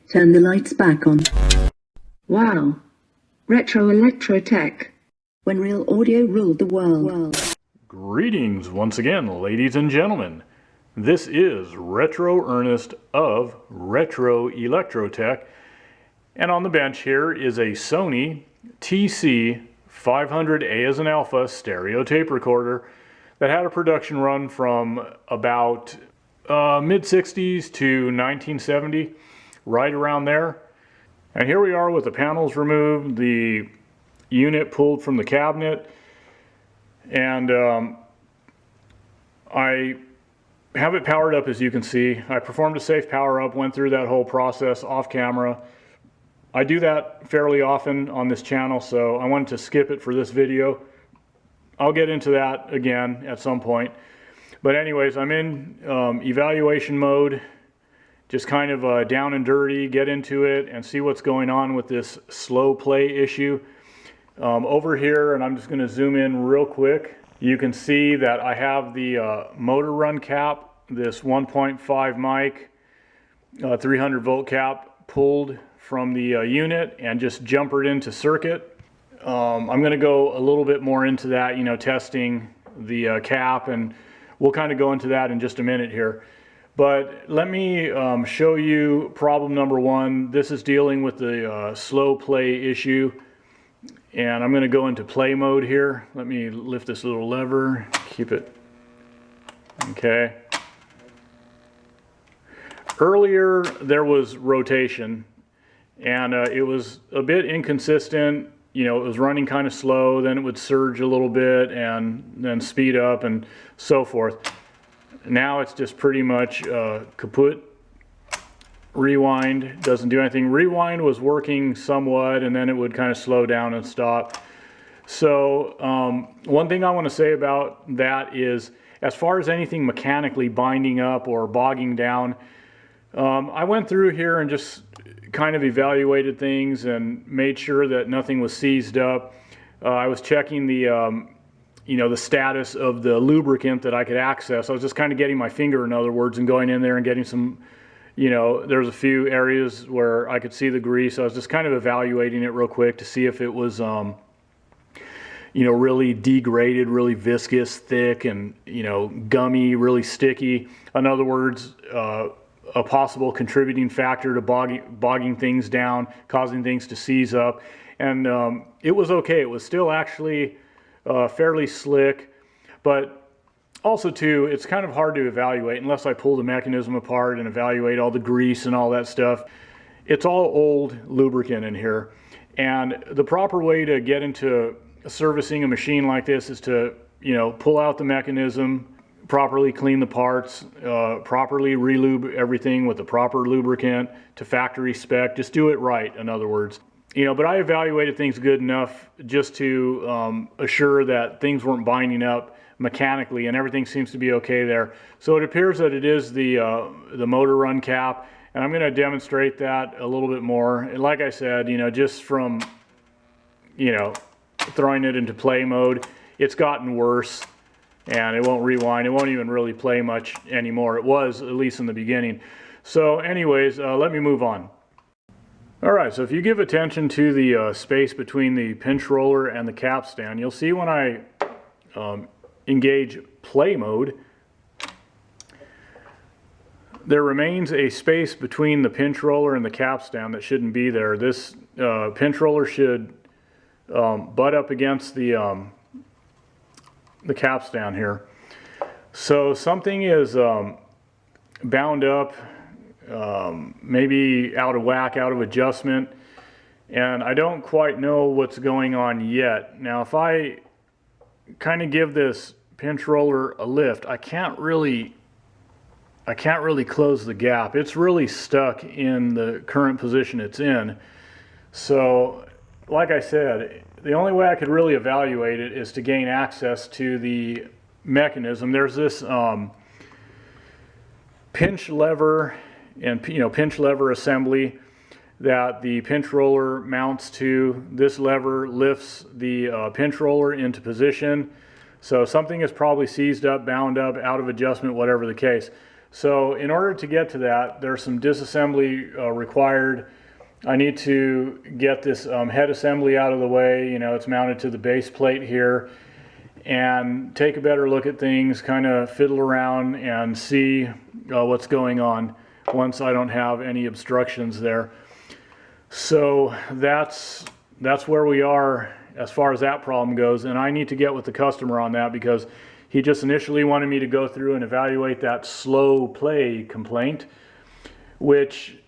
Turn the lights back on. Wow. Retro electro tech. When real audio ruled the world. Greetings once again, ladies and gentlemen. This is Retro Ernest of Retro Electrotech, and on the bench here is a Sony TC-500A as an alpha stereo tape recorder that had a production run from about mid-60s to 1970, right around there. And here we are with the panels removed, the unit pulled from the cabinet, and I have it powered up, as you can see. I performed a safe power up, went through that whole process off camera. I do that fairly often on this channel, so I wanted to skip it for this video. I'll get into that again at some point. But anyways, I'm in evaluation mode, just kind of down and dirty, get into it and see what's going on with this slow play issue. Over here, and I'm just going to zoom in real quick, you can see that I have the motor run cap, this 1.5 mic 300 volt cap pulled from the unit and just jumpered into circuit. I'm going to go a little bit more into that, testing the cap, and we'll kind of go into that in just a minute here. But let me show you problem number one. This is dealing with the slow play issue. And I'm going to go into play mode here. Let me lift this little lever, keep it. Okay. Earlier there was rotation, and it was a bit inconsistent. It was running kind of slow, then it would surge a little bit and then speed up and so forth. Now it's just pretty much kaput. Rewind doesn't do anything. Rewind was working somewhat, and then it would kind of slow down and stop. So one thing I want to say about that is, as far as anything mechanically binding up or bogging down, I went through here and just kind of evaluated things and made sure that nothing was seized up. I was checking the the status of the lubricant that I could access. I was just kind of getting my finger, in other words, and going in there and getting some. There's a few areas where I could see the grease. I was just kind of evaluating it real quick to see if it was, really degraded, really viscous, thick, and, gummy, really sticky. In other words, a possible contributing factor to bogging things down, causing things to seize up. And it was okay. It was still actually fairly slick, but also, too, it's kind of hard to evaluate unless I pull the mechanism apart and evaluate all the grease and all that stuff. It's all old lubricant in here. And the proper way to get into servicing a machine like this is to, pull out the mechanism, properly clean the parts, properly relube everything with the proper lubricant to factory spec. Just do it right, in other words. But I evaluated things good enough just to assure that things weren't binding up mechanically, and everything seems to be okay there. So it appears that it is the motor run cap, and I'm going to demonstrate that a little bit more. And like I said, just from throwing it into play mode, it's gotten worse, and it won't rewind. It won't even really play much anymore. It was, at least in the beginning. So anyways, let me move on. Alright, so if you give attention to the space between the pinch roller and the cap stand, you'll see when I engage play mode, there remains a space between the pinch roller and the cap stand that shouldn't be there. This pinch roller should butt up against the cap stand here. So something is bound up, maybe out of whack, out of adjustment, and I don't quite know what's going on yet. Now, if I kind of give this pinch roller a lift, I can't really close the gap. It's really stuck in the current position it's in. So, like I said, the only way I could really evaluate it is to gain access to the mechanism. There's this pinch lever and pinch lever assembly that the pinch roller mounts to. This lever lifts the pinch roller into position. So something is probably seized up, bound up, out of adjustment, whatever the case. So in order to get to that, there's some disassembly required. I need to get this head assembly out of the way. You know, it's mounted to the base plate here, and take a better look at things, kind of fiddle around and see what's going on once I don't have any obstructions there. So that's where we are as far as that problem goes, and I need to get with the customer on that because he just initially wanted me to go through and evaluate that slow play complaint, which,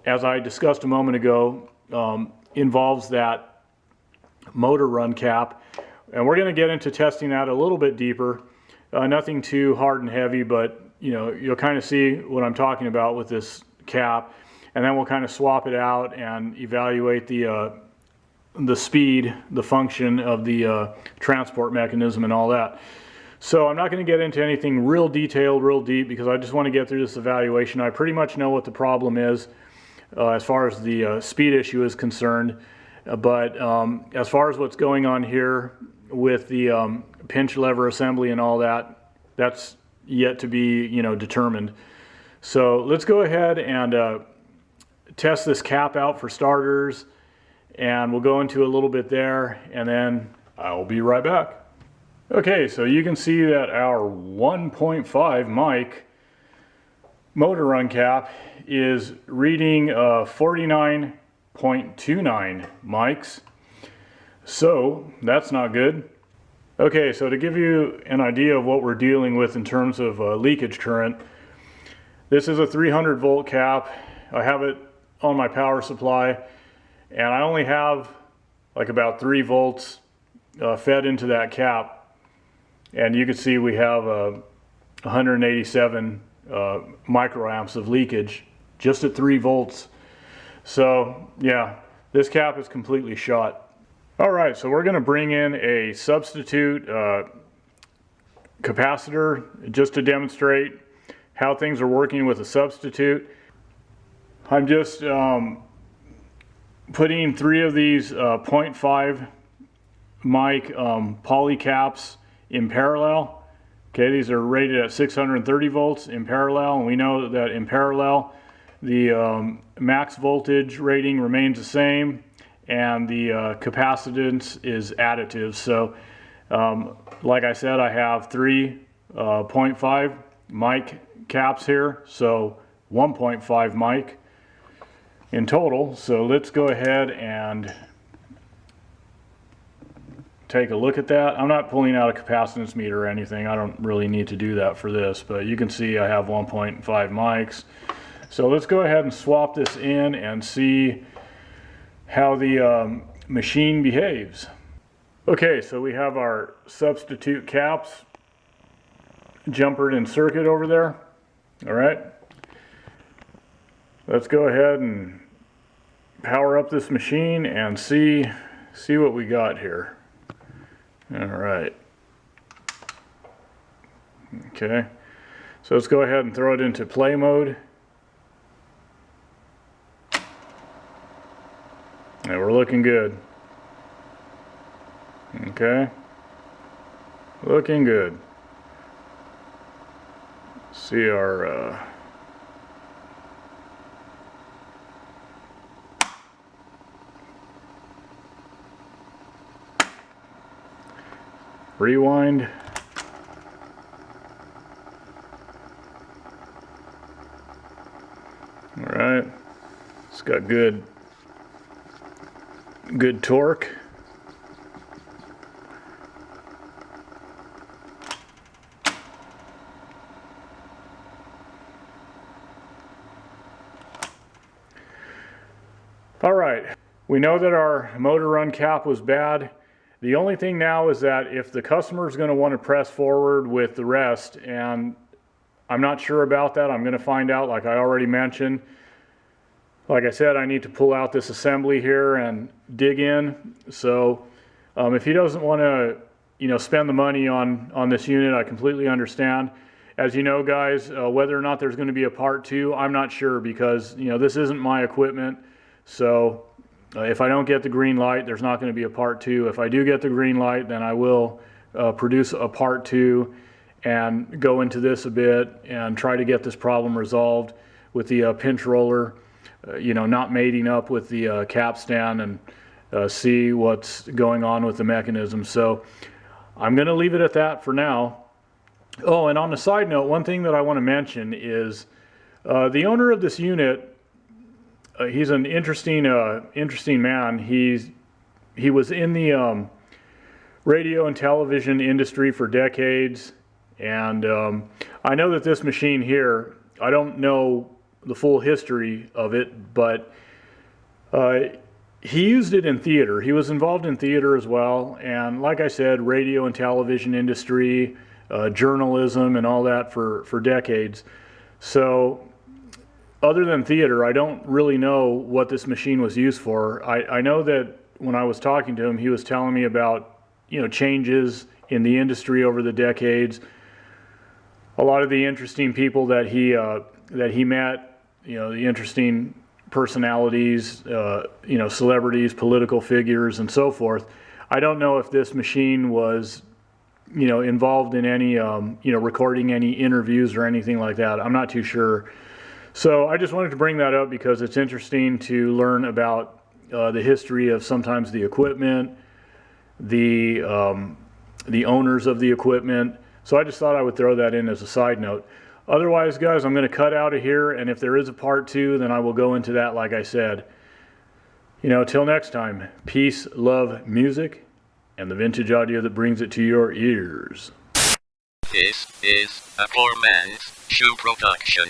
as I discussed a moment ago, involves that motor run cap. And we're going to get into testing that a little bit deeper. Nothing too hard and heavy, but you know, you'll kind of see what I'm talking about with this cap. And then we'll kind of swap it out and evaluate the speed, the function of the transport mechanism and all that. So I'm not going to get into anything real detailed, real deep, because I just want to get through this evaluation. I pretty much know what the problem is as far as the speed issue is concerned. But as far as what's going on here with the pinch lever assembly and all that, that's yet to be, you know, determined. So let's go ahead and test this cap out for starters, and we'll go into a little bit there, and then I'll be right back. Okay, so you can see that our 1.5 mic motor run cap is reading 49.29 mics. So that's not good. Okay, so to give you an idea of what we're dealing with in terms of leakage current, this is a 300 volt cap. I have it on my power supply, and I only have like about 3 volts fed into that cap. And you can see we have 187 microamps of leakage just at 3 volts. So yeah, this cap is completely shot. All right, so we're going to bring in a substitute capacitor just to demonstrate how things are working with a substitute. I'm just putting 3 of these 0.5 mic poly caps in parallel. Okay, these are rated at 630 volts in parallel, and we know that in parallel the max voltage rating remains the same, and the capacitance is additive. So like I said, I have 3 0.5 mic caps here, so 1.5 mic in total. So let's go ahead and take a look at that. I'm not pulling out a capacitance meter or anything. I don't really need to do that for this, but you can see I have 1.5 mics. So let's go ahead and swap this in and see how the machine behaves. Okay, so we have our substitute caps jumpered in circuit over there. All right, let's go ahead and power up this machine and see what we got here. All right. Okay, so let's go ahead and throw it into play mode. And we're looking good. Okay, looking good. See our rewind. All right, it's got good torque. All right, we know that our motor run cap was bad. The only thing now is that if the customer is going to want to press forward with the rest, and I'm not sure about that, I'm going to find out like I already mentioned. Like I said, I need to pull out this assembly here and dig in. So if he doesn't want to, you know, spend the money on this unit, I completely understand. As you know, guys, whether or not there's going to be a part 2, I'm not sure, because, you know, this isn't my equipment. So if I don't get the green light, there's not going to be a part 2. If I do get the green light, then I will produce a part 2 and go into this a bit and try to get this problem resolved with the pinch roller, not mating up with the capstan, and see what's going on with the mechanism. So I'm going to leave it at that for now. Oh, and on a side note, one thing that I want to mention is the owner of this unit, he's an interesting man. He was in the radio and television industry for decades, and I know that this machine here, I don't know the full history of it, but he used it in theater. He was involved in theater as well, and like I said, radio and television industry, journalism and all that for decades. So other than theater, I don't really know what this machine was used for. I know that when I was talking to him, he was telling me about changes in the industry over the decades. A lot of the interesting people that he met, the interesting personalities, celebrities, political figures, and so forth. I don't know if this machine was, involved in any, recording any interviews or anything like that. I'm not too sure. So I just wanted to bring that up because it's interesting to learn about the history of sometimes the equipment, the owners of the equipment. So I just thought I would throw that in as a side note. Otherwise, guys, I'm going to cut out of here, and if there is a part 2, then I will go into that like I said. Till next time, peace, love, music, and the vintage audio that brings it to your ears. This is a poor man's shoe production.